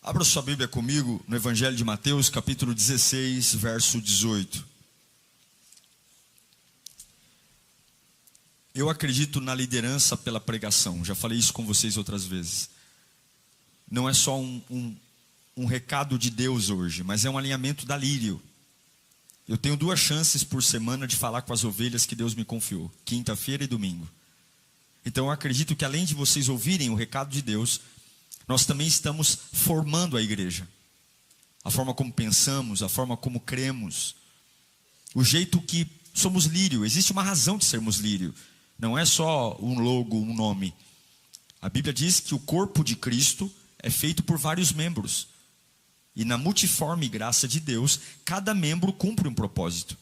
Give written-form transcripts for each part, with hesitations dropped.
Abra sua Bíblia comigo no Evangelho de Mateus, capítulo 16, verso 18. Eu acredito na liderança pela pregação, já falei isso com vocês outras vezes. Não é só um recado de Deus hoje, mas é um alinhamento da Lírio. Eu tenho 2 chances por semana de falar com as ovelhas que Deus me confiou, quinta-feira e domingo. Então eu acredito que além de vocês ouvirem o recado de Deus, nós também estamos formando a igreja. A forma como pensamos, a forma como cremos, o jeito que somos Lírio. Existe uma razão de sermos Lírio. Não é só um logo, um nome. A Bíblia diz que o corpo de Cristo é feito por vários membros. E na multiforme graça de Deus, cada membro cumpre um propósito.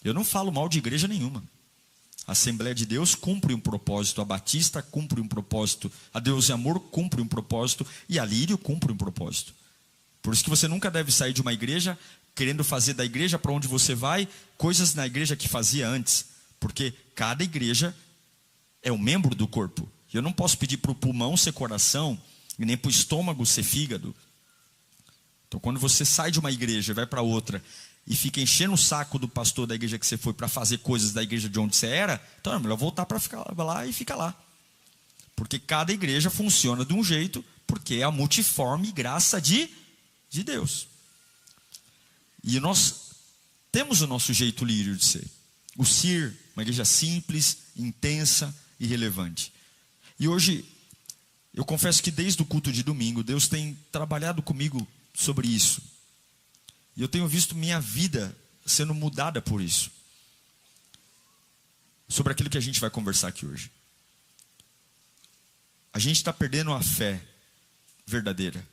Eu não falo mal de igreja nenhuma. A Assembleia de Deus cumpre um propósito, a Batista cumpre um propósito, a Deus e Amor cumpre um propósito e a Lírio cumpre um propósito. Por isso que você nunca deve sair de uma igreja querendo fazer da igreja para onde você vai coisas na igreja que fazia antes. Porque cada igreja é um membro do corpo. Eu não posso pedir para o pulmão ser coração e nem para o estômago ser fígado. Então quando você sai de uma igreja e vai para outra e fica enchendo o saco do pastor da igreja que você foi para fazer coisas da igreja de onde você era, então é melhor voltar para ficar lá e ficar lá. Porque cada igreja funciona de um jeito, porque é a multiforme graça de Deus. E nós temos o nosso jeito lírio de ser. O CIR, uma igreja simples, intensa e relevante. E hoje, eu confesso que desde o culto de domingo, Deus tem trabalhado comigo sobre isso. E eu tenho visto minha vida sendo mudada por isso. Sobre aquilo que a gente vai conversar aqui hoje. A gente está perdendo a fé verdadeira.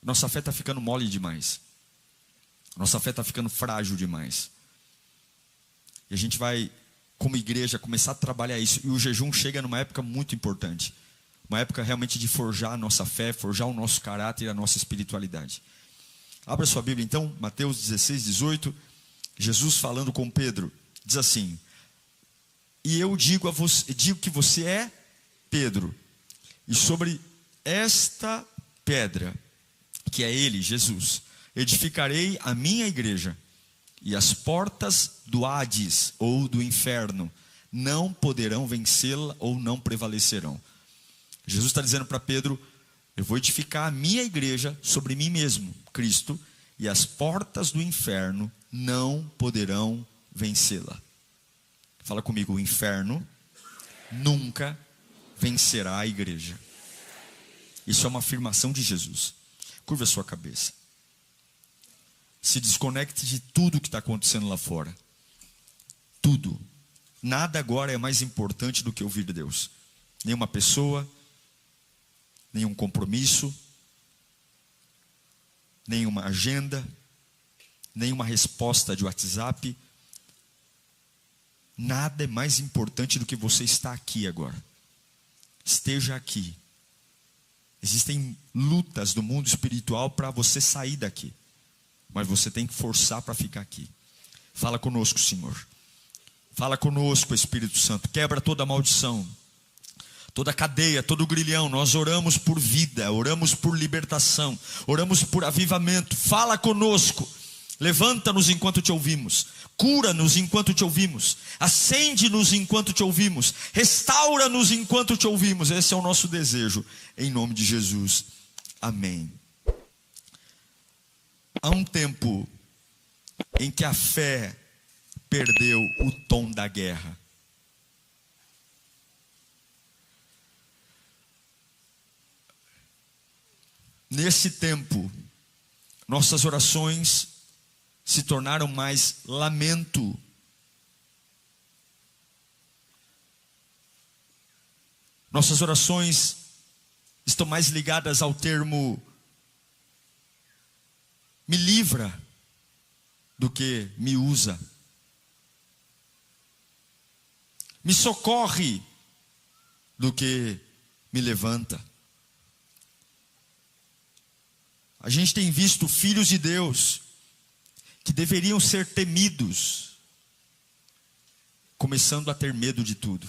Nossa fé está ficando mole demais. Nossa fé está ficando frágil demais. E a gente vai, como igreja, começar a trabalhar isso. E o jejum chega numa época muito importante. Uma época realmente de forjar a nossa fé, forjar o nosso caráter e a nossa espiritualidade. Abra sua Bíblia então, Mateus 16, 18. Jesus falando com Pedro, diz assim: e eu digo que você é Pedro, e sobre esta pedra, que é ele, Jesus, edificarei a minha igreja, e as portas do Hades, ou do inferno, não poderão vencê-la ou não prevalecerão. Jesus está dizendo para Pedro: eu vou edificar a minha igreja sobre mim mesmo, Cristo, e as portas do inferno não poderão vencê-la. Fala comigo: o inferno nunca vencerá a igreja. Isso é uma afirmação de Jesus. Curva a sua cabeça. Se desconecte de tudo que está acontecendo lá fora. Tudo. Nada agora é mais importante do que ouvir de Deus. Nenhuma pessoa, nenhum compromisso, nenhuma agenda, nenhuma resposta de WhatsApp. Nada é mais importante do que você estar aqui agora. Esteja aqui. Existem lutas do mundo espiritual para você sair daqui. Mas você tem que forçar para ficar aqui. Fala conosco, Senhor. Fala conosco, Espírito Santo. Quebra toda maldição, toda cadeia, todo grilhão. Nós oramos por vida, oramos por libertação, oramos por avivamento. Fala conosco. Levanta-nos enquanto te ouvimos. Cura-nos enquanto te ouvimos. Acende-nos enquanto te ouvimos. Restaura-nos enquanto te ouvimos. Esse é o nosso desejo. Em nome de Jesus. Amém. Há um tempo em que a fé perdeu o tom da guerra. Nesse tempo, nossas orações se tornaram mais lamento. Nossas orações estão mais ligadas ao termo me livra do que me usa. Me socorre do que me levanta. A gente tem visto filhos de Deus que deveriam ser temidos, começando a ter medo de tudo.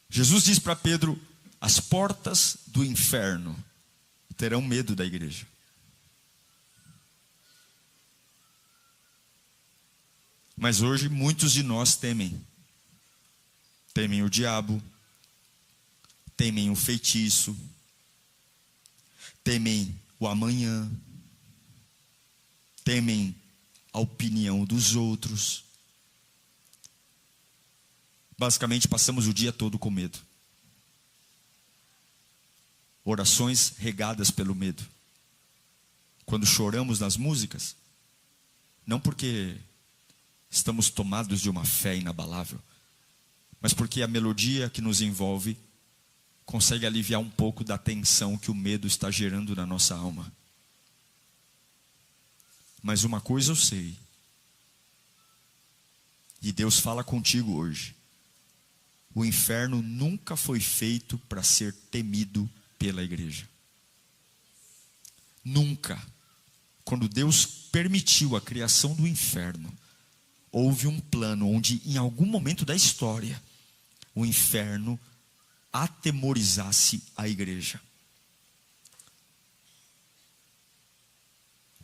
Jesus diz para Pedro: as portas do inferno terão medo da igreja. Mas hoje muitos de nós temem. Temem o diabo, temem o feitiço, temem o amanhã, temem a opinião dos outros. Basicamente passamos o dia todo com medo. Orações regadas pelo medo. Quando choramos nas músicas, não porque estamos tomados de uma fé inabalável, mas porque a melodia que nos envolve consegue aliviar um pouco da tensão que o medo está gerando na nossa alma. Mas uma coisa eu sei, e Deus fala contigo hoje: o inferno nunca foi feito para ser temido pela igreja. Nunca. Quando Deus permitiu a criação do inferno, houve um plano onde em algum momento da história o inferno atemorizasse a igreja.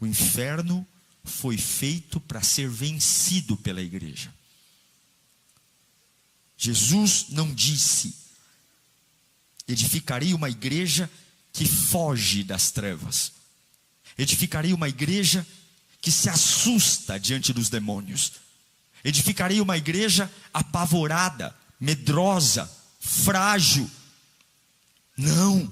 O inferno foi feito para ser vencido pela igreja. Jesus não disse: edificarei uma igreja que foge das trevas. Edificarei uma igreja que se assusta diante dos demônios. Edificarei uma igreja apavorada, medrosa, frágil. Não.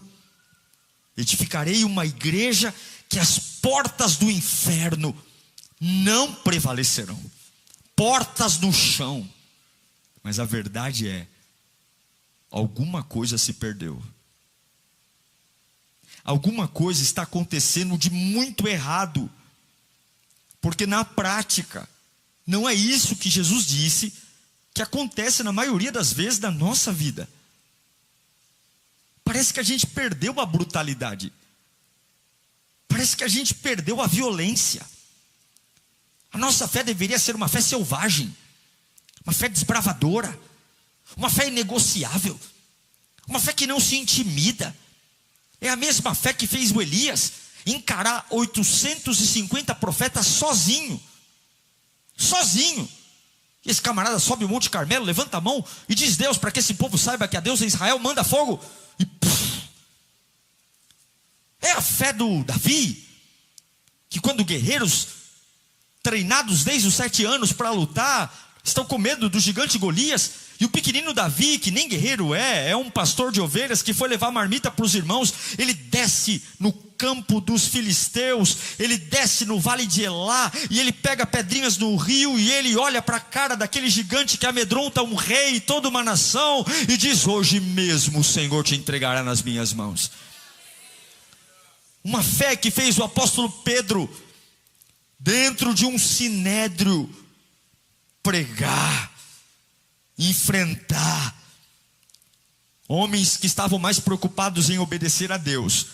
Edificarei uma igreja que as portas do inferno não prevalecerão. Portas no chão. Mas a verdade é, alguma coisa se perdeu. Alguma coisa está acontecendo de muito errado. Porque na prática, não é isso que Jesus disse que acontece na maioria das vezes na nossa vida. Parece que a gente perdeu a brutalidade. Parece que a gente perdeu a violência. A nossa fé deveria ser uma fé selvagem, uma fé desbravadora, uma fé inegociável, uma fé que não se intimida. É a mesma fé que fez o Elias encarar 850 profetas sozinho. Sozinho. E esse camarada sobe o Monte Carmelo, levanta a mão e diz: Deus, para que esse povo saiba que a Deus é Israel, manda fogo. E é a fé do Davi, que quando guerreiros treinados desde os 7 anos para lutar, estão com medo do gigante Golias, e o pequenino Davi, que nem guerreiro é um pastor de ovelhas, que foi levar marmita para os irmãos, ele desce no campo dos filisteus, ele desce no vale de Elá, e ele pega pedrinhas no rio, e ele olha para a cara daquele gigante que amedronta um rei e toda uma nação, e diz: hoje mesmo o Senhor te entregará nas minhas mãos. Uma fé que fez o apóstolo Pedro, dentro de um sinédrio, pregar, enfrentar homens que estavam mais preocupados em obedecer a Deus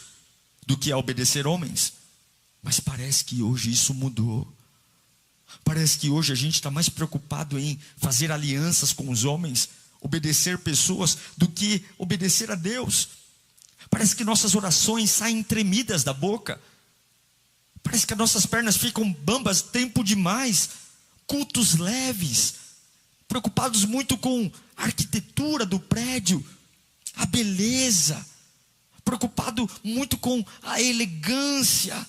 do que a obedecer homens. Mas parece que hoje isso mudou. Parece que hoje a gente está mais preocupado em fazer alianças com os homens, obedecer pessoas, do que obedecer a Deus. Parece que nossas orações saem tremidas da boca. Parece que as nossas pernas ficam bambas tempo demais. Cultos leves, preocupados muito com a arquitetura do prédio, a beleza, preocupado muito com a elegância.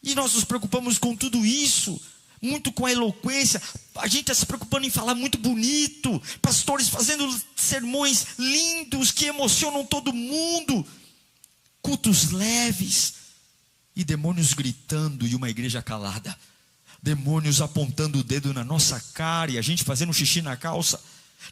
E nós nos preocupamos com tudo isso, muito com a eloquência. A gente está se preocupando em falar muito bonito, pastores fazendo sermões lindos que emocionam todo mundo, cultos leves, e demônios gritando e uma igreja calada. Demônios apontando o dedo na nossa cara e a gente fazendo xixi na calça.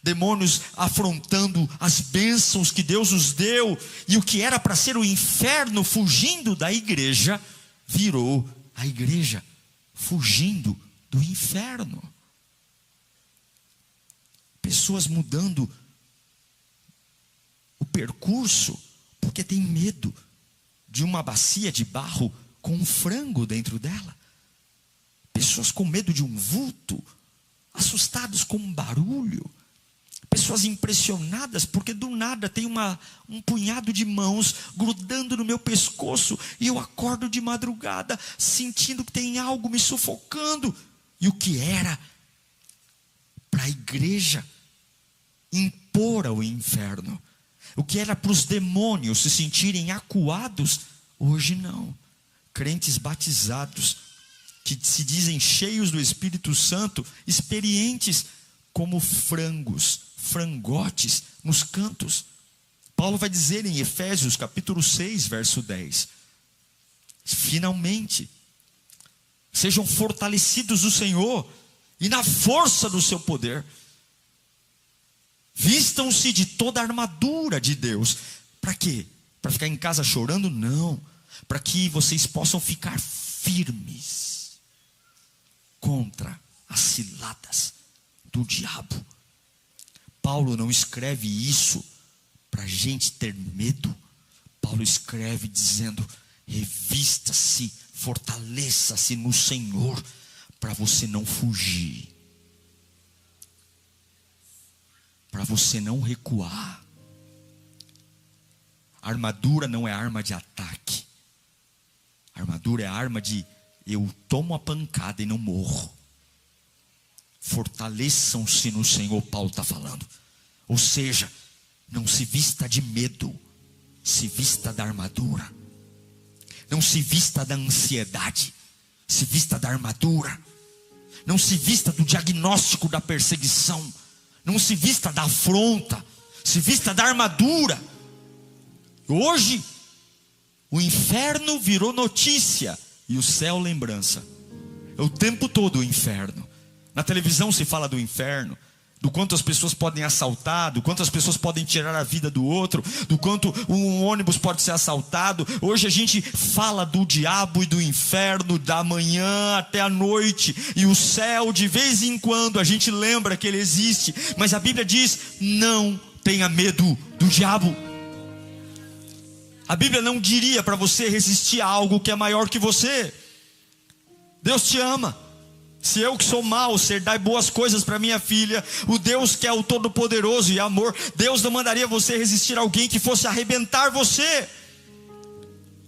Demônios afrontando as bênçãos que Deus nos deu. E o que era para ser o inferno fugindo da igreja, virou a igreja fugindo do inferno. Pessoas mudando o percurso porque tem medo de uma bacia de barro com um frango dentro dela. Pessoas com medo de um vulto, assustados com um barulho. Pessoas impressionadas porque do nada tem um punhado de mãos grudando no meu pescoço e eu acordo de madrugada sentindo que tem algo me sufocando. E o que era para a igreja impor ao inferno, o que era para os demônios se sentirem acuados, hoje não. Crentes batizados que se dizem cheios do Espírito Santo, experientes como frangotes nos cantos. Paulo vai dizer em Efésios capítulo 6, verso 10: finalmente, sejam fortalecidos no Senhor e na força do seu poder. Vistam-se de toda a armadura de Deus. Para quê? Para ficar em casa chorando? Não. Para que vocês possam ficar firmes contra as ciladas do diabo. Paulo não escreve isso para a gente ter medo. Paulo escreve dizendo: revista-se, fortaleça-se no Senhor, para você não fugir, para você não recuar. A armadura não é arma de ataque. A armadura é arma de eu tomo a pancada e não morro. Fortaleçam-se no Senhor, Paulo está falando. Ou seja, não se vista de medo, se vista da armadura. Não se vista da ansiedade, se vista da armadura. Não se vista do diagnóstico da perseguição, não se vista da afronta, se vista da armadura. Hoje o inferno virou notícia e o céu lembrança. É o tempo todo o inferno. Na televisão se fala do inferno, do quanto as pessoas podem assaltar, do quanto as pessoas podem tirar a vida do outro, do quanto um ônibus pode ser assaltado. Hoje a gente fala do diabo e do inferno da manhã até a noite. E o céu, de vez em quando, a gente lembra que ele existe. Mas a Bíblia diz: não tenha medo do diabo. A Bíblia não diria para você resistir a algo que é maior que você. Deus te ama. Se eu que sou mau, ser dai boas coisas para minha filha, o Deus que é o Todo-Poderoso e amor, Deus não mandaria você resistir a alguém que fosse arrebentar você.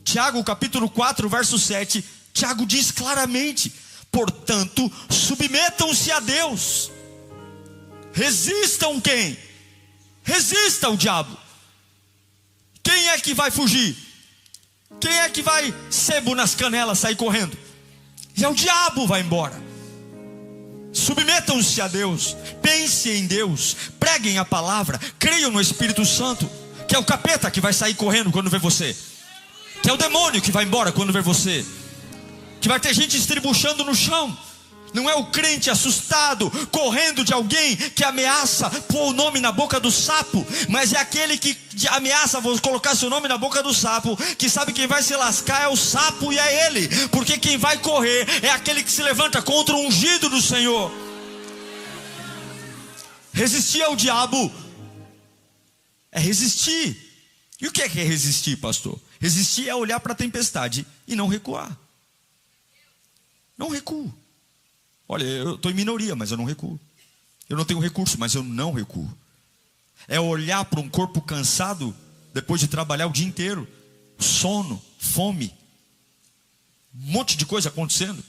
Tiago capítulo 4, verso 7, Tiago diz claramente: portanto, submetam-se a Deus. Resistam quem? Resista ao diabo. Quem é que vai fugir? Quem é que vai sebo nas canelas sair correndo? E é o diabo, vai embora. Submetam-se a Deus, pensem em Deus, preguem a palavra, creiam no Espírito Santo, que é o capeta que vai sair correndo quando vê você, que é o demônio que vai embora quando vê você, que vai ter gente estribuchando no chão. Não é o crente assustado, correndo de alguém que ameaça pôr o nome na boca do sapo, mas é aquele que ameaça colocar seu nome na boca do sapo, que sabe quem vai se lascar é o sapo e é ele, porque quem vai correr é aquele que se levanta contra o ungido do Senhor. Resistir ao diabo é resistir. E o que é resistir, pastor? Resistir é olhar para a tempestade e não recuar. Não recuo. Olha, eu estou em minoria, mas eu não recuo. Eu não tenho recurso, mas eu não recuo. É olhar para um corpo cansado, depois de trabalhar o dia inteiro, sono, fome, um monte de coisa acontecendo,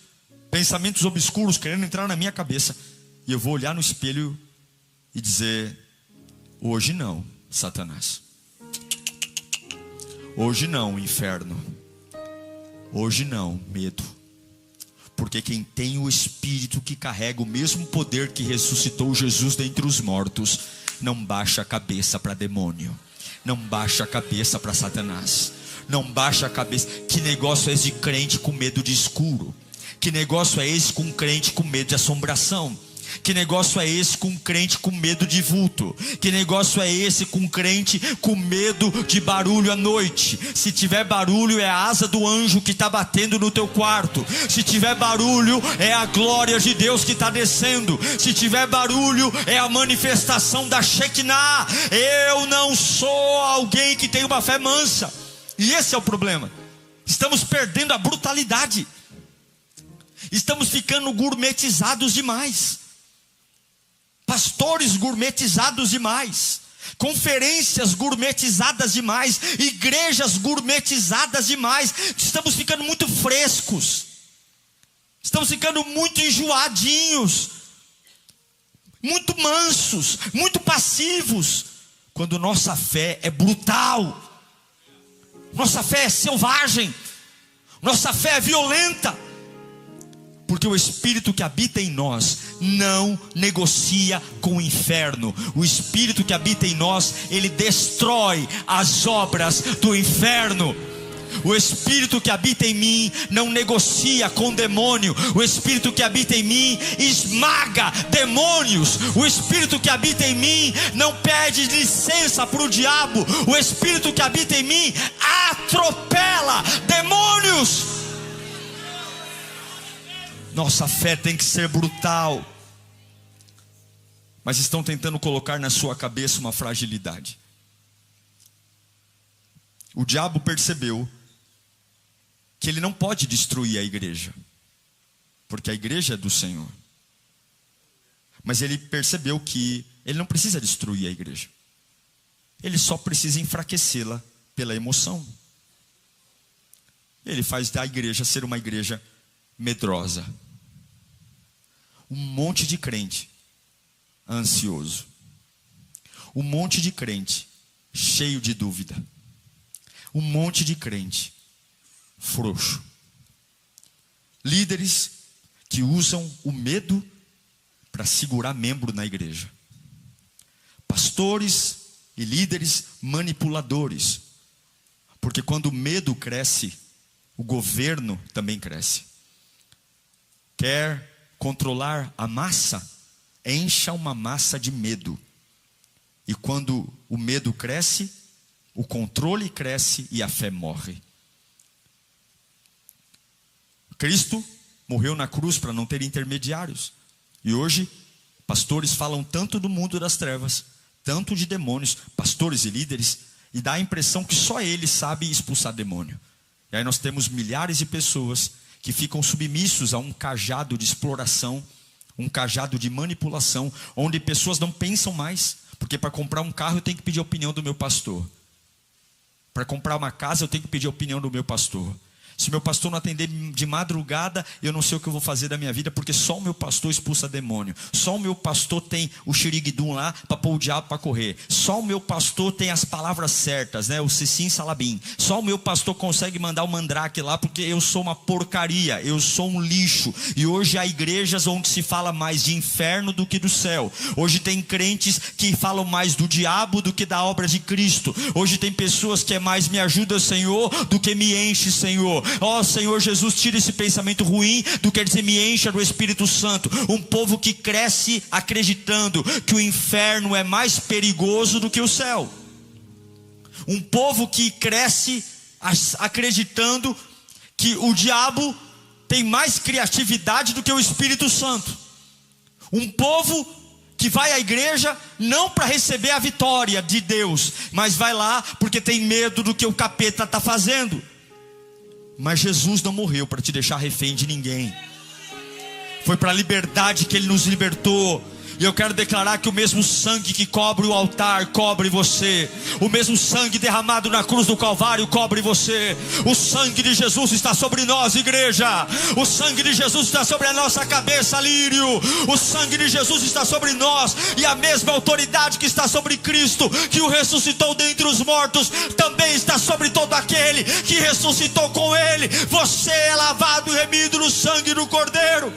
pensamentos obscuros querendo entrar na minha cabeça, e eu vou olhar no espelho e dizer: hoje não, Satanás. Hoje não, inferno. Hoje não, medo. Porque quem tem o Espírito que carrega o mesmo poder que ressuscitou Jesus dentre os mortos, não baixa a cabeça para demônio, não baixa a cabeça para Satanás, não baixa a cabeça. Que negócio é esse de crente com medo de escuro? Que negócio é esse com crente com medo de assombração? Que negócio é esse com crente com medo de vulto? Que negócio é esse com crente com medo de barulho à noite? Se tiver barulho, é a asa do anjo que está batendo no teu quarto. Se tiver barulho, é a glória de Deus que está descendo. Se tiver barulho, é a manifestação da Shekinah. Eu não sou alguém que tem uma fé mansa, e esse é o problema. Estamos perdendo a brutalidade, estamos ficando gourmetizados demais. pastores gourmetizados demais, conferências gourmetizadas demais, igrejas gourmetizadas demais. Estamos ficando muito frescos, estamos ficando muito enjoadinhos, muito mansos, muito passivos, quando nossa fé é brutal, nossa fé é selvagem, nossa fé é violenta. Porque o Espírito que habita em nós não negocia com o inferno. O Espírito que habita em nós, ele destrói as obras do inferno. O Espírito que habita em mim não negocia com o demônio. O Espírito que habita em mim esmaga demônios. O Espírito que habita em mim não pede licença para o diabo. O Espírito que habita em mim atropela demônios. Nossa fé tem que ser brutal. Mas estão tentando colocar na sua cabeça uma fragilidade. O diabo percebeu que ele não pode destruir a igreja, porque a igreja é do Senhor. Mas ele percebeu que ele não precisa destruir a igreja, ele só precisa enfraquecê-la pela emoção. Ele faz da igreja ser uma igreja medrosa. Um monte de crente ansioso, um monte de crente cheio de dúvida, um monte de crente frouxo, líderes que usam o medo para segurar membro na igreja, pastores e líderes manipuladores, porque quando o medo cresce, o governo também cresce. Quer controlar a massa? Encha uma massa de medo. E quando o medo cresce, o controle cresce e a fé morre. Cristo morreu na cruz para não ter intermediários. E hoje, pastores falam tanto do mundo das trevas, tanto de demônios, pastores e líderes, e dá a impressão que só eles sabem expulsar demônio. E aí nós temos milhares de pessoas que ficam submissos a um cajado de exploração, um cajado de manipulação, onde pessoas não pensam mais, porque para comprar um carro eu tenho que pedir a opinião do meu pastor, para comprar uma casa eu tenho que pedir a opinião do meu pastor. Se meu pastor não atender de madrugada, eu não sei o que eu vou fazer da minha vida, porque só o meu pastor expulsa demônio. Só o meu pastor tem o xiriguidum lá para pôr o diabo para correr. Só o meu pastor tem as palavras certas, né? O Cicim Salabim. Só o meu pastor consegue mandar o mandrake lá, porque eu sou uma porcaria, eu sou um lixo. E hoje há igrejas onde se fala mais de inferno do que do céu. Hoje tem crentes que falam mais do diabo do que da obra de Cristo. Hoje tem pessoas que é mais me ajuda, Senhor, do que me enche, Senhor. Ó Senhor Jesus, tira esse pensamento ruim do que dizer me encha do Espírito Santo. Um povo que cresce acreditando que o inferno é mais perigoso do que o céu. Um povo que cresce acreditando que o diabo tem mais criatividade do que o Espírito Santo. Um povo que vai à igreja não para receber a vitória de Deus, mas vai lá porque tem medo do que o capeta está fazendo. Mas Jesus não morreu para te deixar refém de ninguém. Foi para a liberdade que Ele nos libertou. E eu quero declarar que o mesmo sangue que cobre o altar, cobre você. O mesmo sangue derramado na cruz do Calvário, cobre você. O sangue de Jesus está sobre nós, igreja. O sangue de Jesus está sobre a nossa cabeça, lírio. O sangue de Jesus está sobre nós. E a mesma autoridade que está sobre Cristo, que o ressuscitou dentre os mortos, também está sobre todo aquele que ressuscitou com Ele. Você é lavado e remido no sangue do Cordeiro.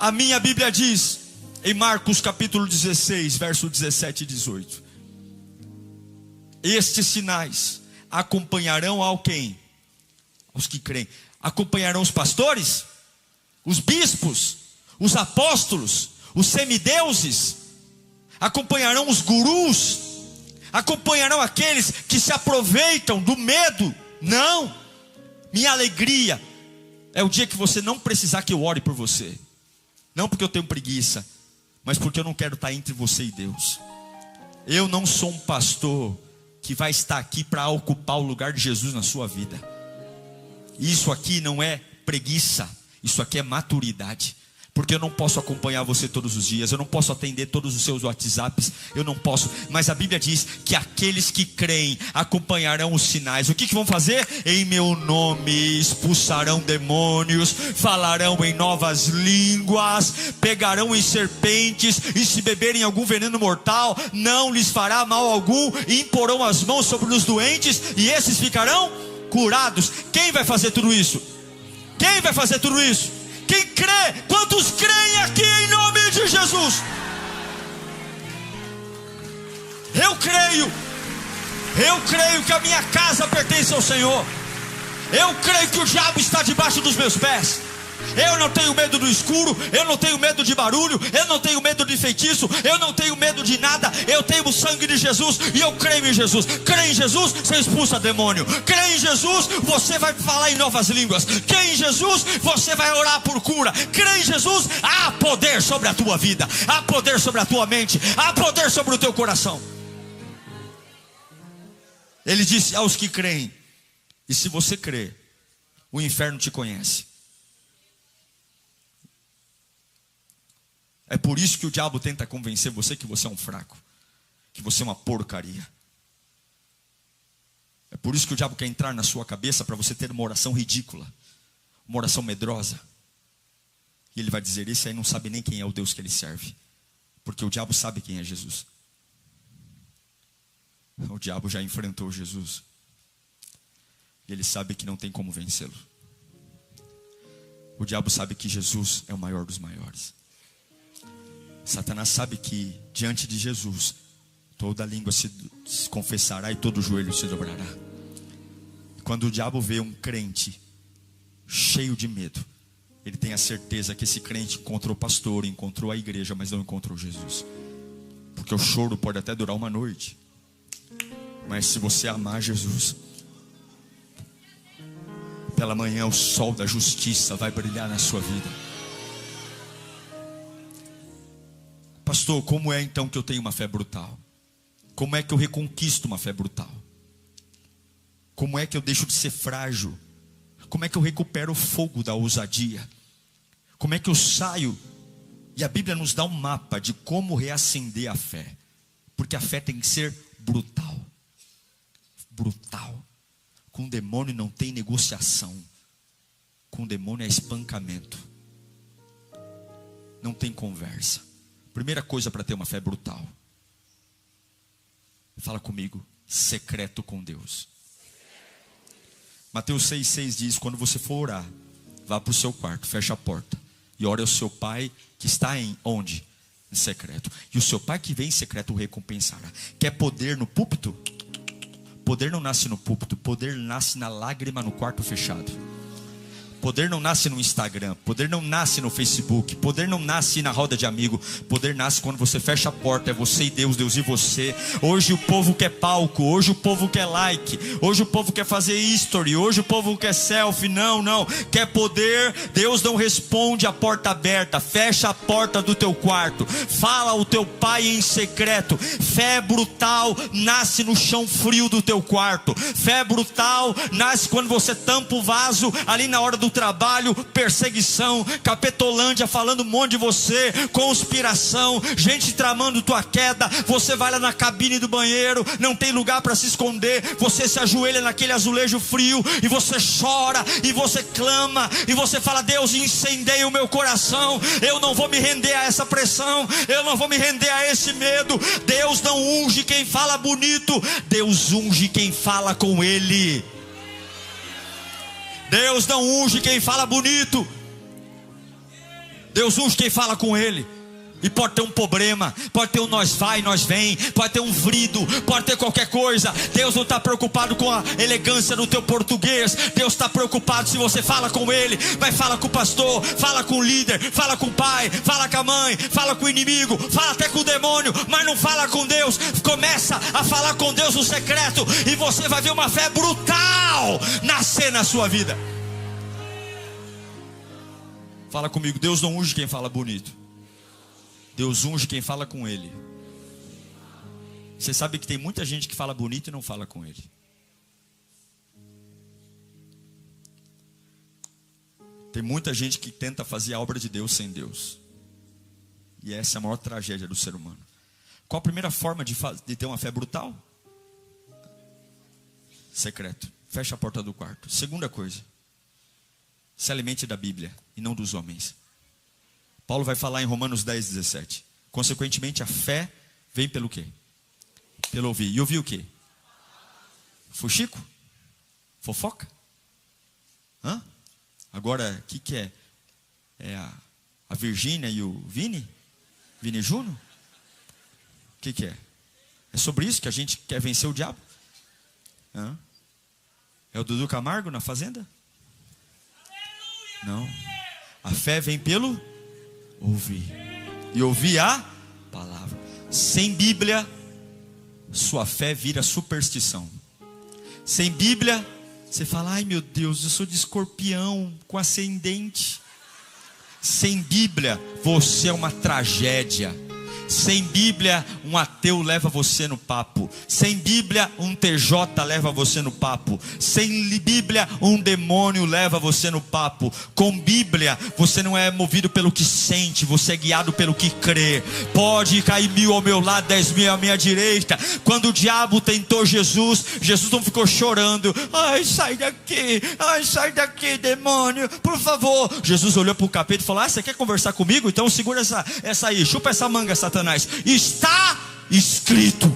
A minha Bíblia diz, em Marcos capítulo 16, verso 17 e 18: estes sinais acompanharão ao quem? Aos que creem. Acompanharão os pastores, os bispos, os apóstolos, os semideuses, acompanharão os gurus, acompanharão aqueles que se aproveitam do medo. Não, minha alegria é o dia que você não precisar que eu ore por você. Não porque eu tenho preguiça, mas porque eu não quero estar entre você e Deus. Eu não sou um pastor que vai estar aqui para ocupar o lugar de Jesus na sua vida. Isso aqui não é preguiça, isso aqui é maturidade. Porque eu não posso acompanhar você todos os dias, eu não posso atender todos os seus WhatsApps, eu não posso. Mas a Bíblia diz que aqueles que creem acompanharão os sinais. O que vão fazer? Em meu nome expulsarão demônios, falarão em novas línguas, pegarão em serpentes, e se beberem algum veneno mortal, não lhes fará mal algum, e imporão as mãos sobre os doentes, e esses ficarão curados. Quem vai fazer tudo isso? Quem vai fazer tudo isso? Quem crê? Quantos creem aqui em nome de Jesus? Eu creio que a minha casa pertence ao Senhor. Eu creio que o diabo está debaixo dos meus pés. Eu não tenho medo do escuro, eu não tenho medo de barulho, eu não tenho medo de feitiço, eu não tenho medo de nada. Eu tenho o sangue de Jesus e eu creio em Jesus. Creio em Jesus, você expulsa demônio. Creio em Jesus, você vai falar em novas línguas. Creio em Jesus, você vai orar por cura. Creio em Jesus, há poder sobre a tua vida, há poder sobre a tua mente, há poder sobre o teu coração. Ele disse aos que creem. E se você crê, o inferno te conhece. É por isso que o diabo tenta convencer você que você é um fraco, que você é uma porcaria. É por isso que o diabo quer entrar na sua cabeça para você ter uma oração ridícula, uma oração medrosa. E ele vai dizer: esse aí não sabe nem quem é o Deus que ele serve, porque o diabo sabe quem é Jesus. O diabo já enfrentou Jesus, e ele sabe que não tem como vencê-lo. O diabo sabe que Jesus é o maior dos maiores. Satanás sabe que diante de Jesus toda língua se confessará e todo joelho se dobrará. Quando o diabo vê um crente cheio de medo, ele tem a certeza que esse crente encontrou o pastor, encontrou a igreja, mas não encontrou Jesus. Porque o choro pode até durar uma noite, mas se você amar Jesus, pela manhã o sol da justiça vai brilhar na sua vida. Pastor, como é então que eu tenho uma fé brutal? Como é que eu reconquisto uma fé brutal? Como é que eu deixo de ser frágil? Como é que eu recupero o fogo da ousadia? Como é que eu saio? E a Bíblia nos dá um mapa de como reacender a fé. Porque a fé tem que ser brutal. Brutal. Com o demônio não tem negociação. Com o demônio é espancamento. Não tem conversa. Primeira coisa para ter uma fé brutal. Fala comigo: secreto com Deus. Mateus 6,6 diz: quando você for orar, vá para o seu quarto, fecha a porta e ore ao seu pai que está em onde? Em secreto. E o seu pai que vem em secreto o recompensará. Quer poder no púlpito? Poder não nasce no púlpito, poder nasce na lágrima no quarto fechado. Poder não nasce no Instagram, poder não nasce no Facebook, poder não nasce na roda de amigo, poder nasce quando você fecha a porta, é você e Deus, Deus e você. Hoje o povo quer palco, hoje o povo quer like, hoje o povo quer fazer history, hoje o povo quer selfie, não, quer poder. Deus não responde a porta aberta, fecha a porta do teu quarto, fala ao teu pai em secreto. Fé brutal nasce no chão frio do teu quarto, fé brutal nasce quando você tampa o vaso ali na hora do trabalho, perseguição, capetolândia falando um monte de você, conspiração, gente tramando tua queda. Você vai lá na cabine do banheiro, não tem lugar para se esconder, você se ajoelha naquele azulejo frio e você chora, e você clama, e você fala: Deus, incendeia o meu coração, eu não vou me render a essa pressão, eu não vou me render a esse medo. Deus não unge quem fala bonito, Deus unge quem fala com Ele. Deus não unge quem fala bonito, Deus unge quem fala com Ele. E pode ter um problema, pode ter um nós vai, nós vem, pode ter um vrido, pode ter qualquer coisa. Deus não está preocupado com a elegância do teu português. Deus está preocupado se você fala com Ele. Vai, fala com o pastor, fala com o líder, fala com o pai, fala com a mãe, fala com o inimigo, fala até com o demônio, mas não fala com Deus. Começa a falar com Deus no secreto, e você vai ver uma fé brutal nascer na sua vida. Fala comigo: Deus não unge quem fala bonito, Deus unge quem fala com Ele. Você sabe que tem muita gente que fala bonito e não fala com Ele. Tem muita gente que tenta fazer a obra de Deus sem Deus. E essa é a maior tragédia do ser humano. Qual a primeira forma de ter uma fé brutal? Secreto. Fecha a porta do quarto. Segunda coisa, se alimente da Bíblia e não dos homens. Paulo vai falar em Romanos 10, 17. Consequentemente, a fé vem pelo quê? Pelo ouvir. E ouvir o quê? Fuxico? Fofoca? Hã? Agora, o que é? É a Virgínia e o Vini? Vini Juno? O que é? É sobre isso que a gente quer vencer o diabo? Hã? É o Dudu Camargo na fazenda? Não. A fé vem pelo ouvir. E ouvir a palavra. Sem Bíblia, sua fé vira superstição. Sem Bíblia, você fala: ai meu Deus, eu sou de Escorpião com ascendente. Sem Bíblia, você é uma tragédia. Sem Bíblia, um ateu leva você no papo. Sem Bíblia, um TJ leva você no papo. Sem Bíblia, um demônio leva você no papo. Com Bíblia, você não é movido pelo que sente, você é guiado pelo que crê. Pode cair 1000 ao meu lado, 10.000 à minha direita. Quando o diabo tentou Jesus, Jesus não ficou chorando: ai, sai daqui, demônio, por favor. Jesus olhou para o capeta e falou: ah, você quer conversar comigo? Então segura essa aí, chupa essa manga, Satanás. Está escrito.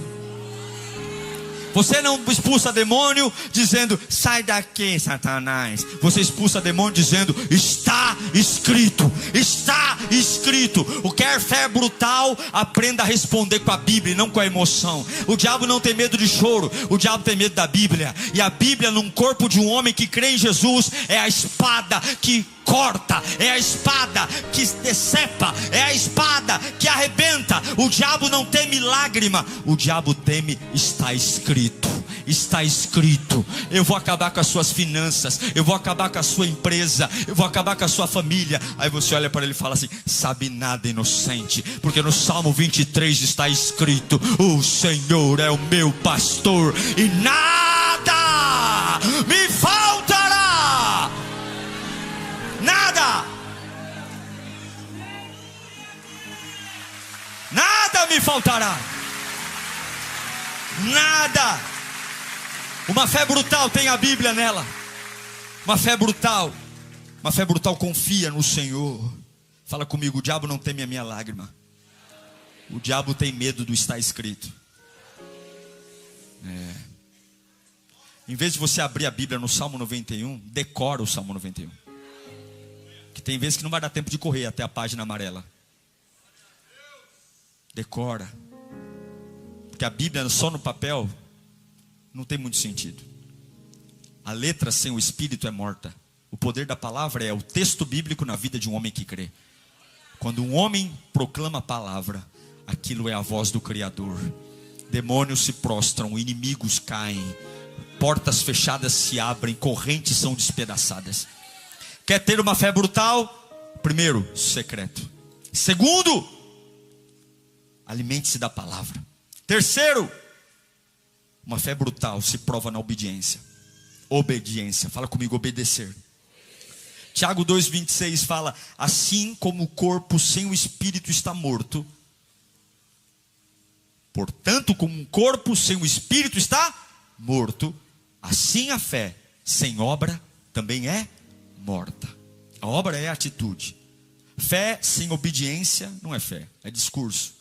Você não expulsa demônio dizendo: sai daqui, Satanás. Você expulsa demônio dizendo: está escrito. Está escrito. O que é fé brutal, aprenda a responder com a Bíblia e não com a emoção. O diabo não tem medo de choro, o diabo tem medo da Bíblia. E a Bíblia, num corpo de um homem que crê em Jesus, é a espada que corta, é a espada que decepa, é a espada que arrebenta. O diabo não teme lágrima, o diabo teme está escrito. Está escrito. Eu vou acabar com as suas finanças, eu vou acabar com a sua empresa, eu vou acabar com a sua família. Aí você olha para ele e fala assim: sabe nada, inocente, porque no Salmo 23 está escrito: o Senhor é o meu pastor e nada me faltará. Nada me faltará. Nada. Uma fé brutal tem a Bíblia nela. Uma fé brutal confia no Senhor. Fala comigo: o diabo não teme a minha lágrima, o diabo tem medo do está escrito. Em vez de você abrir a Bíblia no Salmo 91, decora o Salmo 91. Que tem vezes que não vai dar tempo de correr até a página amarela. Decora. Porque a Bíblia só no papel não tem muito sentido. A letra sem o Espírito é morta. O poder da palavra é o texto bíblico na vida de um homem que crê. Quando um homem proclama a palavra, aquilo é a voz do Criador. Demônios se prostram, inimigos caem, portas fechadas se abrem, correntes são despedaçadas. Quer ter uma fé brutal? Primeiro, secreto. Segundo, alimente-se da palavra. Terceiro, uma fé brutal se prova na obediência. Obediência, fala comigo: obedecer. Tiago 2,26 fala: assim como o corpo sem o espírito está morto, portanto, como um corpo sem o espírito está morto, assim a fé sem obra também é morta. A obra é a atitude. Fé sem obediência não é fé, é discurso,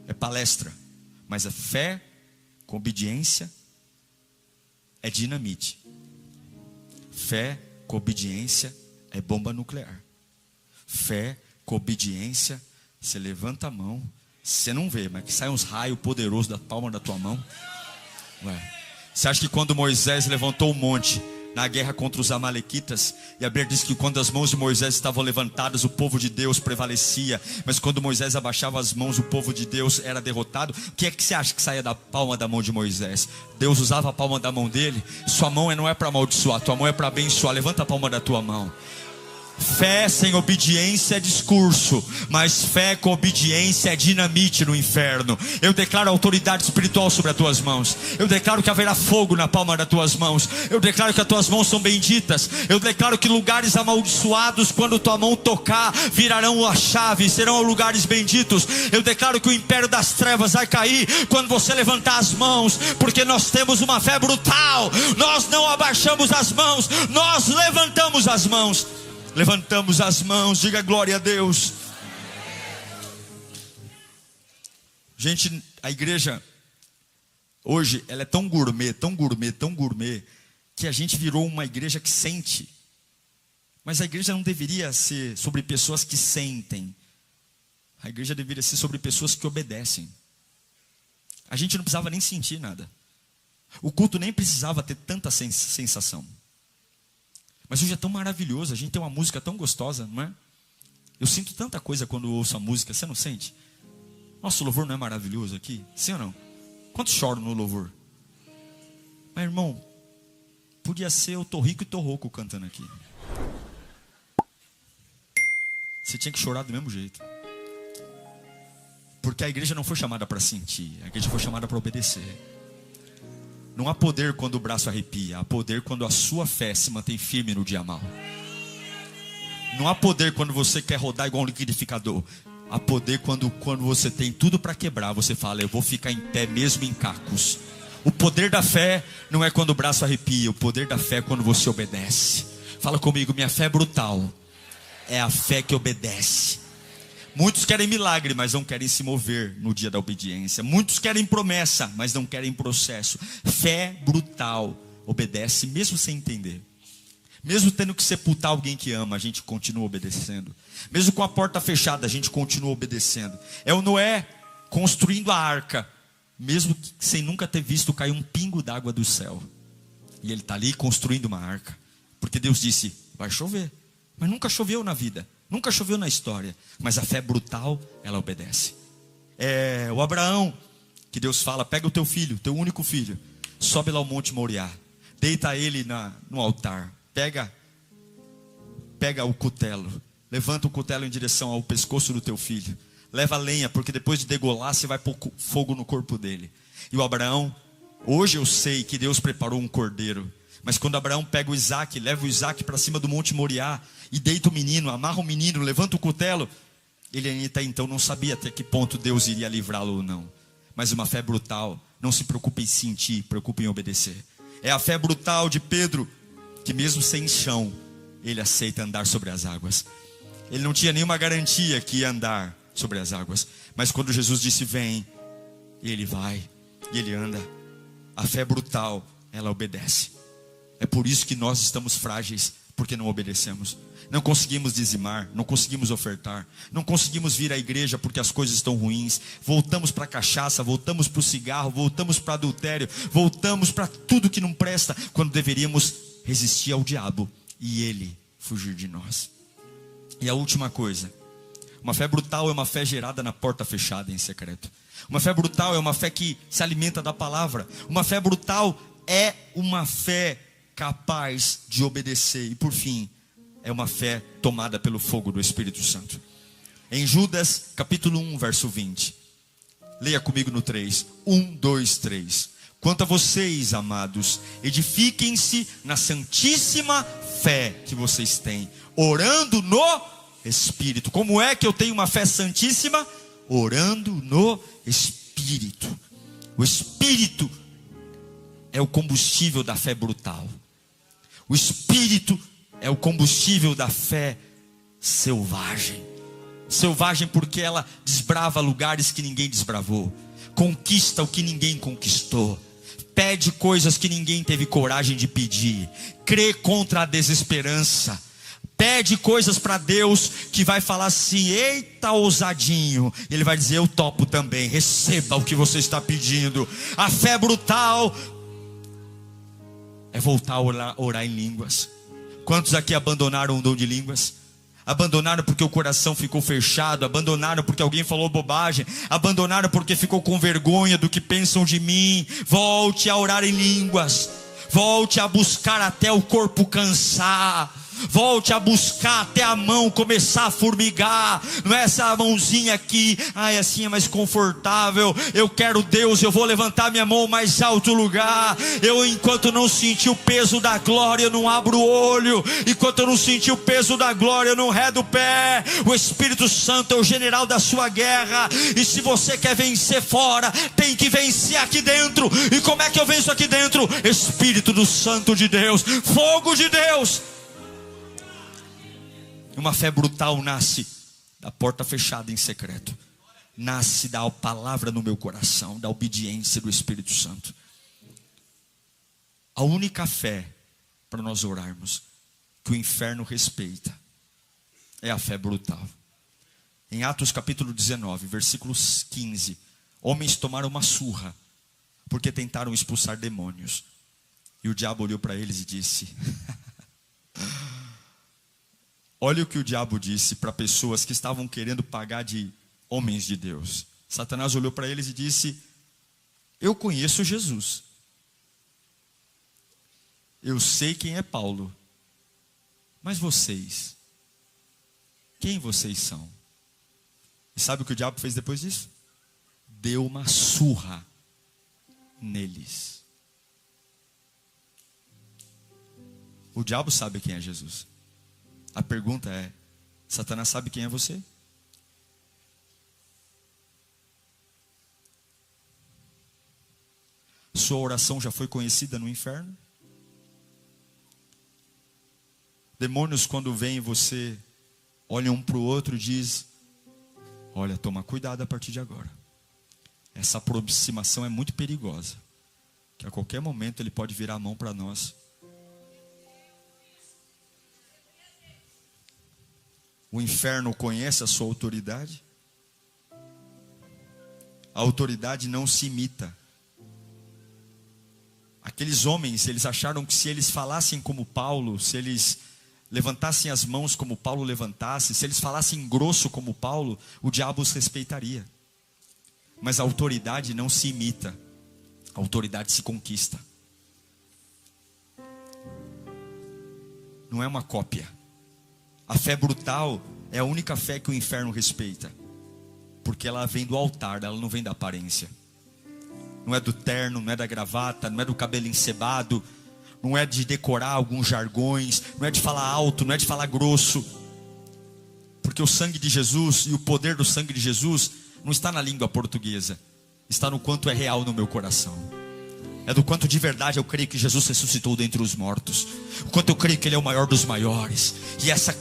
é palestra. Mas a fé com obediência é dinamite. Fé com obediência é bomba nuclear. Fé com obediência, você levanta a mão, você não vê, mas que sai uns raios poderosos da palma da tua mão. Você acha que quando Moisés levantou o monte na guerra contra os amalequitas, e a Bíblia diz que quando as mãos de Moisés estavam levantadas, o povo de Deus prevalecia, mas quando Moisés abaixava as mãos, o povo de Deus era derrotado? O que é que você acha que saía da palma da mão de Moisés? Deus usava a palma da mão dele. Sua mão não é para amaldiçoar, tua mão é para abençoar. Levanta a palma da tua mão. Fé sem obediência é discurso, mas fé com obediência é dinamite no inferno. Eu declaro autoridade espiritual sobre as tuas mãos. Eu declaro que haverá fogo na palma das tuas mãos. Eu declaro que as tuas mãos são benditas. Eu declaro que lugares amaldiçoados, quando tua mão tocar, virarão a chave, serão lugares benditos. Eu declaro que o império das trevas vai cair quando você levantar as mãos, porque nós temos uma fé brutal. Nós não abaixamos as mãos, nós levantamos as mãos. Levantamos as mãos, diga glória a Deus. Gente, a igreja hoje, ela é tão gourmet, tão gourmet, tão gourmet, que a gente virou uma igreja que sente. Mas a igreja não deveria ser sobre pessoas que sentem. A igreja deveria ser sobre pessoas que obedecem. A gente não precisava nem sentir nada. O culto nem precisava ter tanta sensação. Mas hoje é tão maravilhoso, a gente tem uma música tão gostosa, não é? Eu sinto tanta coisa quando ouço a música, você não sente? Nossa, o louvor não é maravilhoso aqui? Sim ou não? Quantos choram no louvor? Mas irmão, podia ser eu tô rico e tô rouco cantando aqui. Você tinha que chorar do mesmo jeito. Porque a igreja não foi chamada para sentir, a igreja foi chamada para obedecer. Não há poder quando o braço arrepia, há poder quando a sua fé se mantém firme no dia mau. Não há poder quando você quer rodar igual um liquidificador. Há poder quando você tem tudo para quebrar, você fala, eu vou ficar em pé mesmo em cacos. O poder da fé não é quando o braço arrepia, o poder da fé é quando você obedece. Fala comigo, minha fé é brutal, é a fé que obedece. Muitos querem milagre, mas não querem se mover no dia da obediência. Muitos querem promessa, mas não querem processo. Fé brutal, obedece mesmo sem entender. Mesmo tendo que sepultar alguém que ama, a gente continua obedecendo. Mesmo com a porta fechada, a gente continua obedecendo. É o Noé construindo a arca, mesmo sem nunca ter visto cair um pingo d'água do céu. E ele está ali construindo uma arca, porque Deus disse, vai chover. Mas nunca choveu na vida. Nunca choveu na história, mas a fé brutal, ela obedece. O Abraão, que Deus fala, pega o teu filho, teu único filho, sobe lá ao Monte Moriá, deita ele no altar, pega o cutelo, levanta o cutelo em direção ao pescoço do teu filho, leva a lenha, porque depois de degolar, você vai pôr fogo no corpo dele. E o Abraão, hoje eu sei que Deus preparou um cordeiro, mas quando Abraão pega o Isaac, leva o Isaac para cima do Monte Moriá, e deita o menino, amarra o menino, levanta o cutelo, ele até então não sabia até que ponto Deus iria livrá-lo ou não. Mas uma fé brutal, não se preocupe em sentir, preocupe em obedecer. É a fé brutal de Pedro, que mesmo sem chão, ele aceita andar sobre as águas. Ele não tinha nenhuma garantia que ia andar sobre as águas, mas quando Jesus disse vem, ele vai, e ele anda. A fé brutal, ela obedece. É por isso que nós estamos frágeis, porque não obedecemos. Não conseguimos dizimar, não conseguimos ofertar, não conseguimos vir à igreja porque as coisas estão ruins. Voltamos para a cachaça, voltamos para o cigarro, voltamos para o adultério, voltamos para tudo que não presta, quando deveríamos resistir ao diabo e ele fugir de nós. E a última coisa, uma fé brutal é uma fé gerada na porta fechada em secreto. Uma fé brutal é uma fé que se alimenta da palavra. Uma fé brutal é uma fé capaz de obedecer. E por fim, é uma fé tomada pelo fogo do Espírito Santo. Em Judas capítulo 1, verso 20. Leia comigo no 3. 1, 2, 3. Quanto a vocês, amados, edifiquem-se na santíssima fé que vocês têm, orando no Espírito. Como é que eu tenho uma fé santíssima? Orando no Espírito. O Espírito é o combustível da fé brutal. O Espírito é o combustível da fé selvagem. Selvagem porque ela desbrava lugares que ninguém desbravou, conquista o que ninguém conquistou, pede coisas que ninguém teve coragem de pedir, crê contra a desesperança, pede coisas para Deus que vai falar assim, eita ousadinho, ele vai dizer, eu topo também, receba o que você está pedindo. A fé brutal é voltar a orar em línguas. Quantos aqui abandonaram o dom de línguas? Abandonaram porque o coração ficou fechado, abandonaram porque alguém falou bobagem, abandonaram porque ficou com vergonha do que pensam de mim. Volte a orar em línguas, volte a buscar até o corpo cansar, Volte a buscar até a mão começar a formigar. Não é essa mãozinha aqui, assim é mais confortável. Eu quero Deus, eu vou levantar minha mão ao mais alto lugar. Enquanto não sentir o peso da glória, eu não abro o olho. Enquanto eu não sentir o peso da glória, eu não redo o pé. O Espírito Santo é o general da sua guerra. E se você quer vencer fora, tem que vencer aqui dentro. E como é que eu venço aqui dentro? Espírito do Santo de Deus, fogo de Deus. Uma fé brutal nasce da porta fechada em secreto. Nasce da palavra no meu coração, da obediência do Espírito Santo. A única fé para nós orarmos que o inferno respeita é a fé brutal. Em Atos capítulo 19, versículos 15, homens tomaram uma surra porque tentaram expulsar demônios. E o diabo olhou para eles e disse: olha o que o diabo disse para pessoas que estavam querendo pagar de homens de Deus. Satanás olhou para eles e disse: eu conheço Jesus. Eu sei quem é Paulo. Mas vocês, quem vocês são? E sabe o que o diabo fez depois disso? Deu uma surra neles. O diabo sabe quem é Jesus. A pergunta é: Satanás sabe quem é você? Sua oração já foi conhecida no inferno? Demônios, quando veem você, olham um para o outro e dizem: olha, toma cuidado a partir de agora. Essa aproximação é muito perigosa, que a qualquer momento ele pode virar a mão para nós. O inferno conhece a sua autoridade. A autoridade não se imita. Aqueles homens, eles acharam que se eles falassem como Paulo, se eles levantassem as mãos como Paulo levantasse, se eles falassem grosso como Paulo, o diabo os respeitaria. Mas a autoridade não se imita, a autoridade se conquista. Não é uma cópia. A fé brutal é a única fé que o inferno respeita, porque ela vem do altar, ela não vem da aparência. Não é do terno, não é da gravata, não é do cabelo encebado, não é de decorar alguns jargões, não é de falar alto, não é de falar grosso. Porque o sangue de Jesus e o poder do sangue de Jesus não está na língua portuguesa, está no quanto é real no meu coração. É do quanto de verdade eu creio que Jesus ressuscitou dentre os mortos. O quanto eu creio que Ele é o maior dos maiores. E essa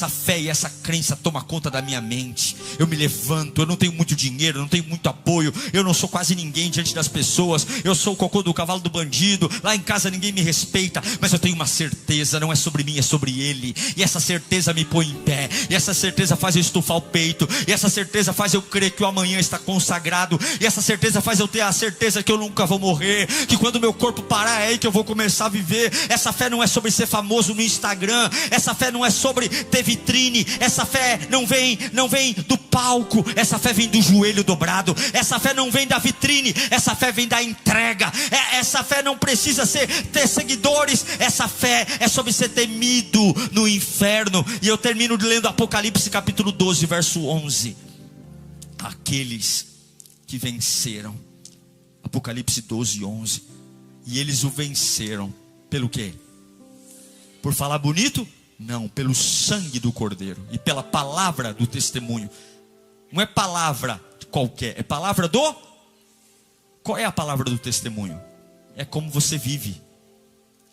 fé e essa crença toma conta da minha mente. Eu me levanto, eu não tenho muito dinheiro, eu não tenho muito apoio, eu não sou quase ninguém diante das pessoas. Eu sou o cocô do cavalo do bandido. Lá em casa ninguém me respeita. Mas eu tenho uma certeza, não é sobre mim, é sobre Ele. E essa certeza me põe em pé. E essa certeza faz eu estufar o peito. E essa certeza faz eu crer que o amanhã está consagrado. E essa certeza faz eu ter a certeza que eu nunca vou morrer, que quando meu corpo parar é aí que eu vou começar a viver. Essa fé não é sobre ser famoso no Instagram. Essa fé não é sobre ter vitrine. Essa fé não vem do palco. Essa fé vem do joelho dobrado. Essa fé não vem da vitrine. Essa fé vem da entrega. Essa fé não precisa ter seguidores. Essa fé é sobre ser temido no inferno. E eu termino lendo Apocalipse capítulo 12, verso 11. Aqueles que venceram. Apocalipse 12, 11. E eles o venceram. Pelo quê? Por falar bonito? Não, pelo sangue do Cordeiro. E pela palavra do testemunho. Não é palavra qualquer. É palavra do... Qual é a palavra do testemunho? É como você vive.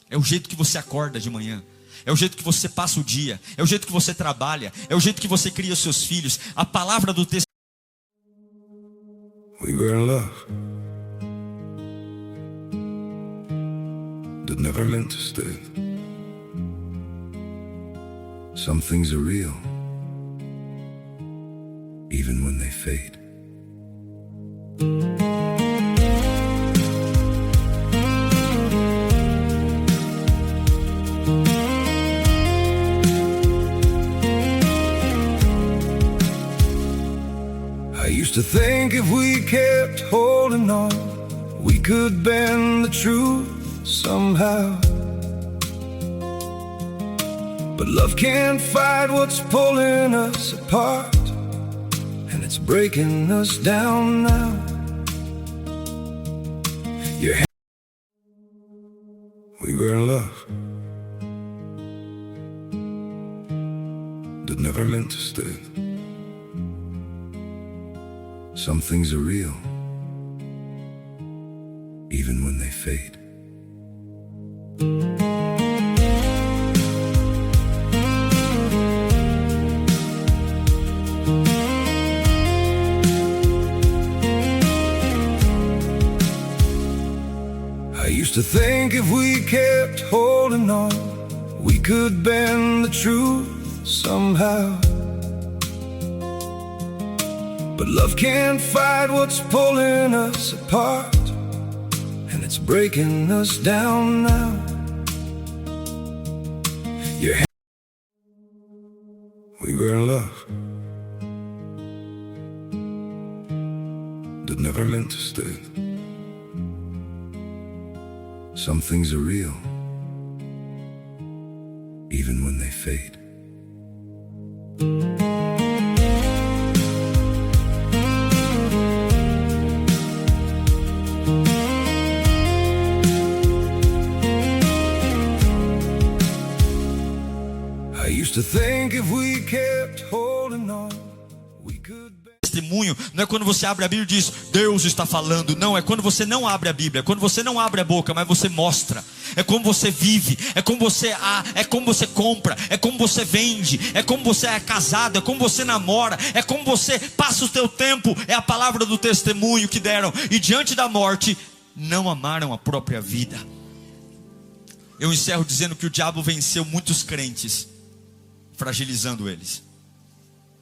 É o jeito que você acorda de manhã. É o jeito que você passa o dia. É o jeito que você trabalha. É o jeito que você cria os seus filhos. A palavra do testemunho. We were in love that never meant to stay. Some things are real, even when they fade. I used to think if we kept holding on, we could bend the truth somehow. But love can't fight what's pulling us apart, and it's breaking us down now. We were in love that never meant to stay. Some things are real, even when they fade. I used to think if we kept holding on, we could bend the truth somehow. But love can't fight what's pulling us apart, and it's breaking us down now. We were in love that never meant to stay. Some things are real, even when they fade. I used to think if we kept holding on, we could. Testemunho não é quando você abre a Bíblia e diz Deus está falando. Não, é quando você não abre a Bíblia, é quando você não abre a boca, mas você mostra. É como você vive, é como você compra, é como você vende, é como você é casado, é como você namora, é como você passa o seu tempo. É a palavra do testemunho que deram, e diante da morte não amaram a própria vida. Eu encerro dizendo que o diabo venceu muitos crentes, fragilizando eles.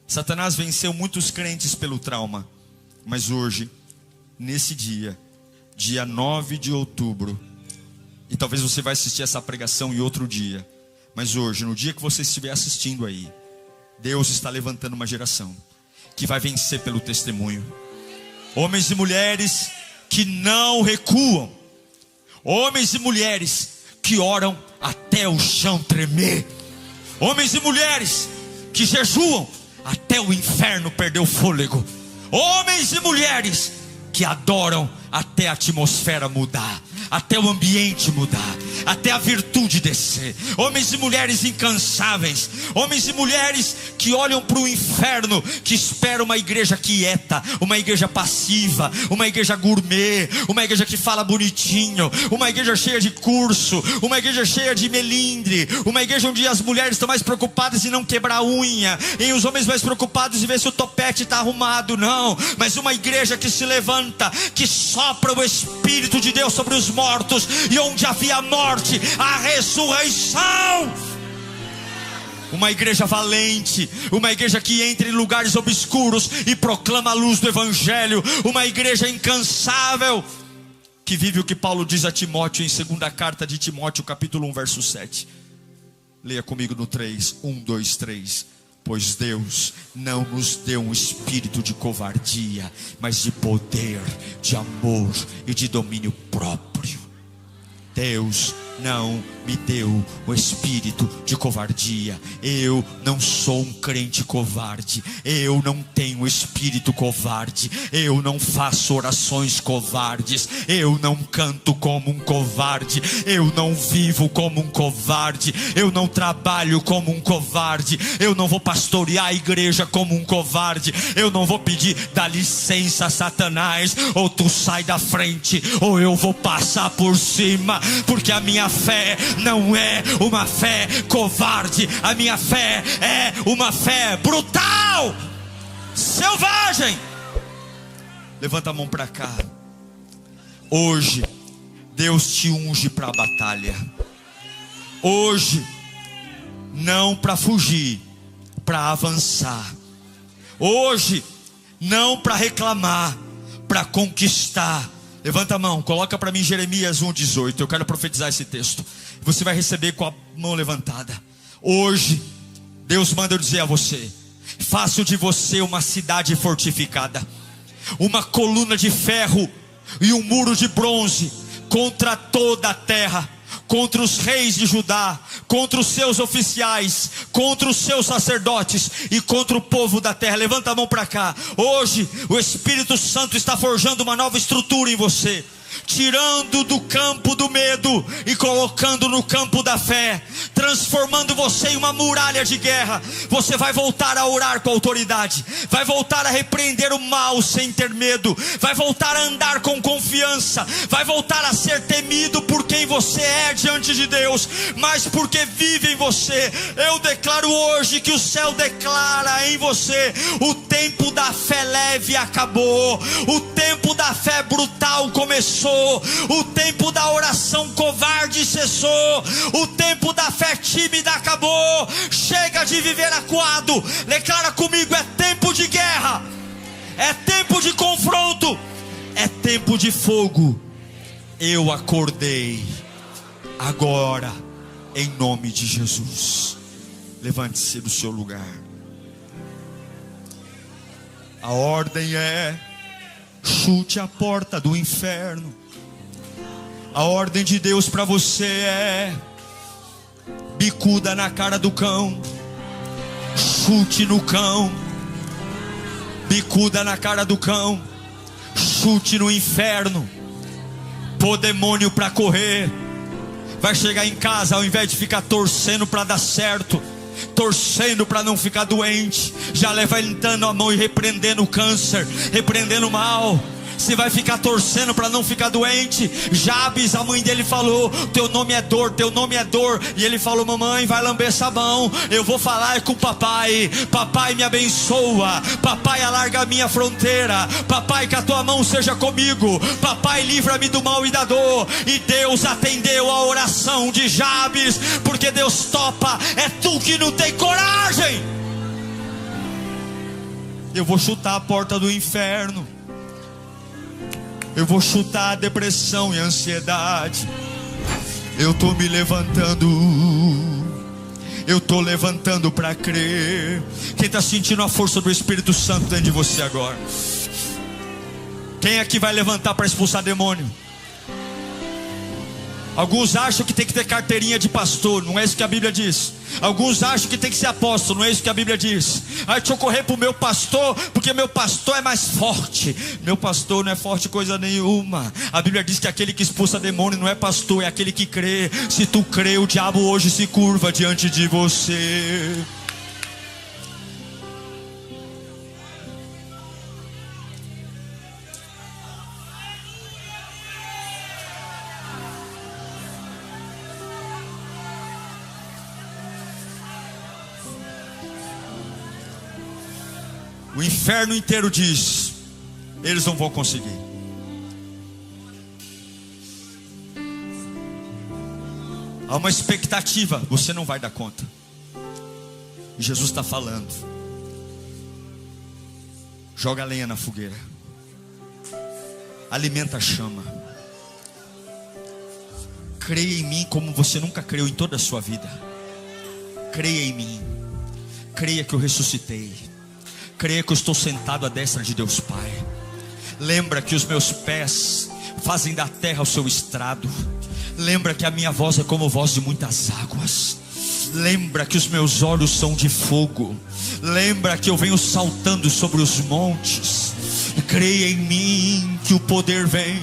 Satanás venceu muitos crentes pelo trauma. Mas hoje, nesse dia 9 de outubro, e talvez você vai assistir essa pregação em outro dia, mas hoje, no dia que você estiver assistindo aí, Deus está levantando uma geração que vai vencer pelo testemunho. Homens e mulheres que não recuam. Homens e mulheres que oram até o chão tremer. Homens e mulheres que jejuam até o inferno perder o fôlego. Homens e mulheres que adoram até a atmosfera mudar, até o ambiente mudar, até a virtude descer. Homens e mulheres incansáveis, homens e mulheres que olham para o inferno, que esperam uma igreja quieta, uma igreja passiva, uma igreja gourmet, uma igreja que fala bonitinho, uma igreja cheia de curso, uma igreja cheia de melindre, uma igreja onde as mulheres estão mais preocupadas em não quebrar a unha, e os homens mais preocupados em ver se o topete está arrumado. Não, mas uma igreja que se levanta, que sopra o Espírito de Deus sobre os mortos, e onde havia morte, a ressurreição. Uma igreja valente, uma igreja que entra em lugares obscuros e proclama a luz do Evangelho, uma igreja incansável, que vive o que Paulo diz a Timóteo em 2ª carta de Timóteo, capítulo 1, verso 7. Leia comigo no 3, 1, 2, 3. Pois Deus não nos deu um espírito de covardia, mas de poder, de amor e de domínio próprio. Deus não me deu o espírito de covardia. Eu não sou um crente covarde. Eu não tenho espírito covarde. Eu não faço orações covardes. Eu não canto como um covarde. Eu não vivo como um covarde. Eu não trabalho como um covarde. Eu não vou pastorear a igreja como um covarde. Eu não vou pedir dá licença, Satanás, ou tu sai da frente, ou eu vou passar por cima, porque a minha fé não é uma fé covarde. A minha fé é uma fé brutal, selvagem. Levanta a mão para cá. Hoje Deus te unge para a batalha. Hoje não para fugir, para avançar. Hoje não para reclamar, para conquistar. Levanta a mão, coloca para mim Jeremias 1,18. Eu quero profetizar esse texto. Você vai receber com a mão levantada. Hoje Deus manda eu dizer a você: faço de você uma cidade fortificada, uma coluna de ferro e um muro de bronze contra toda a terra, contra os reis de Judá, contra os seus oficiais, contra os seus sacerdotes e contra o povo da terra. Levanta a mão para cá. Hoje o Espírito Santo está forjando uma nova estrutura em você, tirando do campo do medo e colocando no campo da fé, transformando você em uma muralha de guerra. Você vai voltar a orar com autoridade, vai voltar a repreender o mal sem ter medo, vai voltar a andar com confiança, vai voltar a ser temido por quem você é diante de Deus, mas porque vive em você. Eu declaro hoje que o céu declara em você: o tempo da fé leve acabou, o tempo da fé brutal começou, o tempo da oração covarde cessou, o tempo da fé tímida acabou. Chega de viver acuado. Declara comigo: é tempo de guerra, é tempo de confronto, é tempo de fogo. Eu acordei agora, em nome de Jesus. Levante-se do seu lugar. A ordem é: chute a porta do inferno. A ordem de Deus para você é: bicuda na cara do cão, chute no cão, bicuda na cara do cão, chute no inferno. Pô demônio para correr. Vai chegar em casa, ao invés de ficar torcendo para dar certo, torcendo para não ficar doente, já levantando a mão e repreendendo o câncer, repreendendo o mal. Você vai ficar torcendo para não ficar doente. Jabes, a mãe dele falou: teu nome é dor, teu nome é dor. E ele falou: mamãe, vai lamber sabão. Eu vou falar com o papai. Papai, me abençoa. Papai, alarga a minha fronteira. Papai, que a tua mão seja comigo. Papai, livra-me do mal e da dor. E Deus atendeu a oração de Jabes, porque Deus topa. É tu que não tem coragem. Eu vou chutar a porta do inferno. Eu vou chutar a depressão e a ansiedade. Eu estou me levantando. Eu estou levantando para crer. Quem está sentindo a força do Espírito Santo dentro de você agora? Quem aqui vai levantar para expulsar demônio? Alguns acham que tem que ter carteirinha de pastor. Não é isso que a Bíblia diz. Alguns acham que tem que ser apóstolo. Não é isso que a Bíblia diz. Deixa eu correr para o meu pastor, porque meu pastor é mais forte. Meu pastor não é forte coisa nenhuma. A Bíblia diz que aquele que expulsa demônio não é pastor, é aquele que crê. Se tu crê, o diabo hoje se curva diante de você. O inferno inteiro diz: eles não vão conseguir. Há uma expectativa: você não vai dar conta. E Jesus está falando: joga a lenha na fogueira, alimenta a chama. Creia em mim como você nunca creu em toda a sua vida. Creia em mim. Creia que eu ressuscitei. Creia que eu estou sentado à destra de Deus Pai. Lembra que os meus pés fazem da terra o seu estrado. Lembra que a minha voz é como voz de muitas águas. Lembra que os meus olhos são de fogo. Lembra que eu venho saltando sobre os montes. Creia em mim que o poder vem.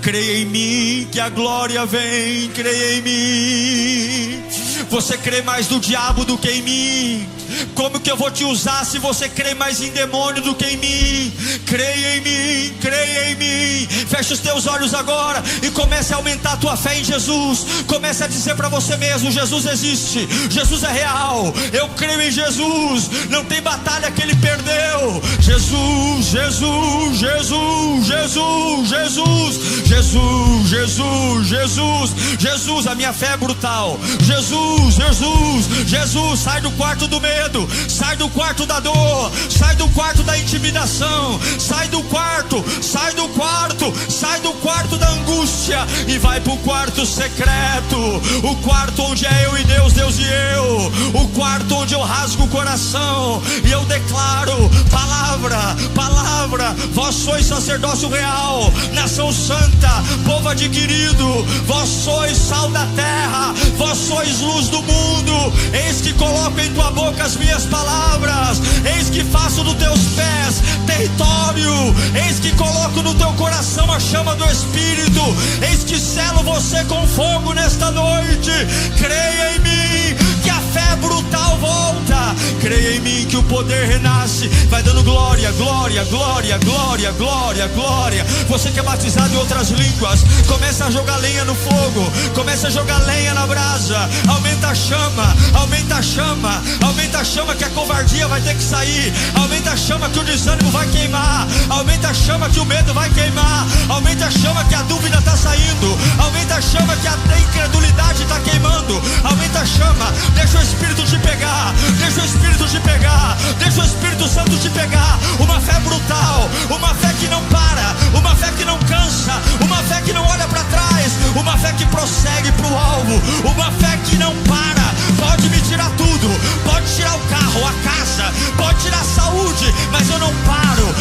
Creia em mim que a glória vem. Creia em mim. Você crê mais no diabo do que em mim. Como que eu vou te usar se você crê mais em demônio do que em mim? Creia em mim, creia em mim. Fecha os teus olhos agora e comece a aumentar a tua fé em Jesus. Comece a dizer para você mesmo: Jesus existe, Jesus é real, eu creio em Jesus. Não tem batalha que Ele perdeu. Jesus, Jesus, Jesus, Jesus, Jesus, Jesus, Jesus, Jesus, Jesus, a minha fé é brutal. Jesus, Jesus, Jesus, sai do quarto do medo. medo, sai do quarto da dor, sai do quarto da intimidação, sai do quarto, sai do quarto, sai do quarto da angústia e vai pro quarto secreto, o quarto onde é eu e Deus, Deus e eu, o quarto onde eu rasgo o coração e eu declaro: palavra, palavra, vós sois sacerdócio real, nação santa, povo adquirido, vós sois sal da terra, vós sois luz do mundo. Eis que coloco em tua boca as minhas palavras, eis que faço dos teus pés território, eis que coloco no teu coração a chama do Espírito, eis que selo você com fogo nesta noite. Creia em mim que a fé brutal volta, creia em mim que o poder renasce. Vai dando glória, glória, glória, glória, glória, glória. Você que é batizado em outras línguas, começa a jogar lenha no fogo, começa a jogar lenha na brasa. Aumenta a chama, aumenta a chama, aumenta a chama, que a covardia vai ter que sair. Aumenta a chama que o desânimo vai queimar. Aumenta a chama que o medo vai queimar. Aumenta a chama que a dúvida está saindo. Aumenta a chama que a incredulidade está queimando. Aumenta a chama, deixa o Espírito te pegar, deixa o Espírito te pegar, deixa o Espírito Santo te pegar. Uma fé brutal, uma fé que não para, uma fé que não cansa, uma fé que não olha para trás, uma fé que prossegue para o alvo, uma fé que não para. Pode me tirar tudo, pode tirar o carro, a casa, pode tirar a saúde, mas eu não paro,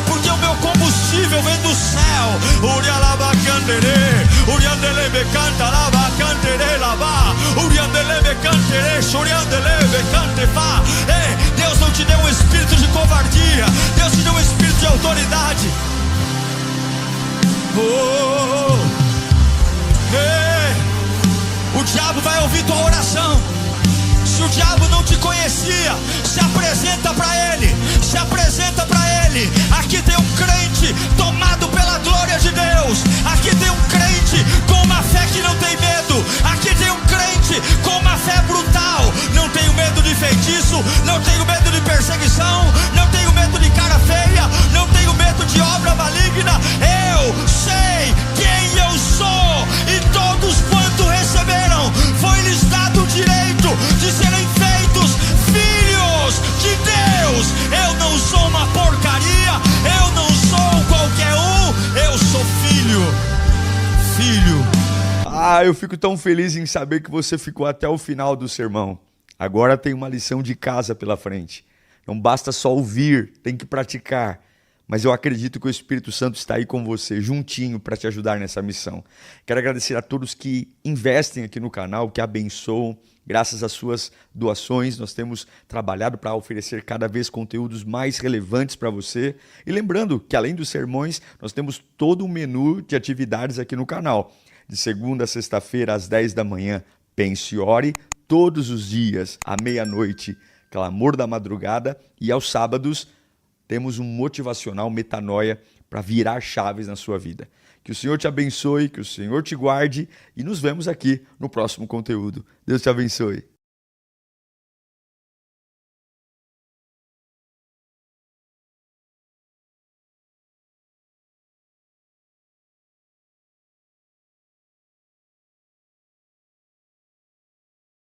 porque o meu combustível vem do céu. Deus não te deu um espírito de covardia, Deus te deu um espírito de autoridade. O diabo vai ouvir tua oração. Se o diabo não te conhecia, se apresenta para ele, se apresenta para ele. Aqui tem um crente tomado pela glória de Deus. Aqui tem um crente com uma fé que não tem medo. Aqui tem um crente com uma fé brutal. Não tenho medo de feitiço, não tenho medo de perseguição, não tenho medo de cara feia, não tenho medo de obra maligna. Eu sei quem eu sou, e todos quanto receberam, foi-lhes dado o direito de serem feitos filhos de Deus. Eu não sou uma porcaria, eu não sou qualquer um, eu sou filho. Eu fico tão feliz em saber que você ficou até o final do sermão. Agora tem uma lição de casa pela frente. Não basta só ouvir, tem que praticar. Mas eu acredito que o Espírito Santo está aí com você, juntinho, para te ajudar nessa missão. Quero agradecer a todos que investem aqui no canal, que abençoam. Graças às suas doações, nós temos trabalhado para oferecer cada vez conteúdos mais relevantes para você. E lembrando que, além dos sermões, nós temos todo um menu de atividades aqui no canal. De segunda a sexta-feira, às 10 da manhã, Pense e Ore. Todos os dias, à meia-noite, Clamor da Madrugada. E aos sábados, temos um motivacional Metanoia para virar chaves na sua vida. Que o Senhor te abençoe, que o Senhor te guarde e nos vemos aqui no próximo conteúdo. Deus te abençoe.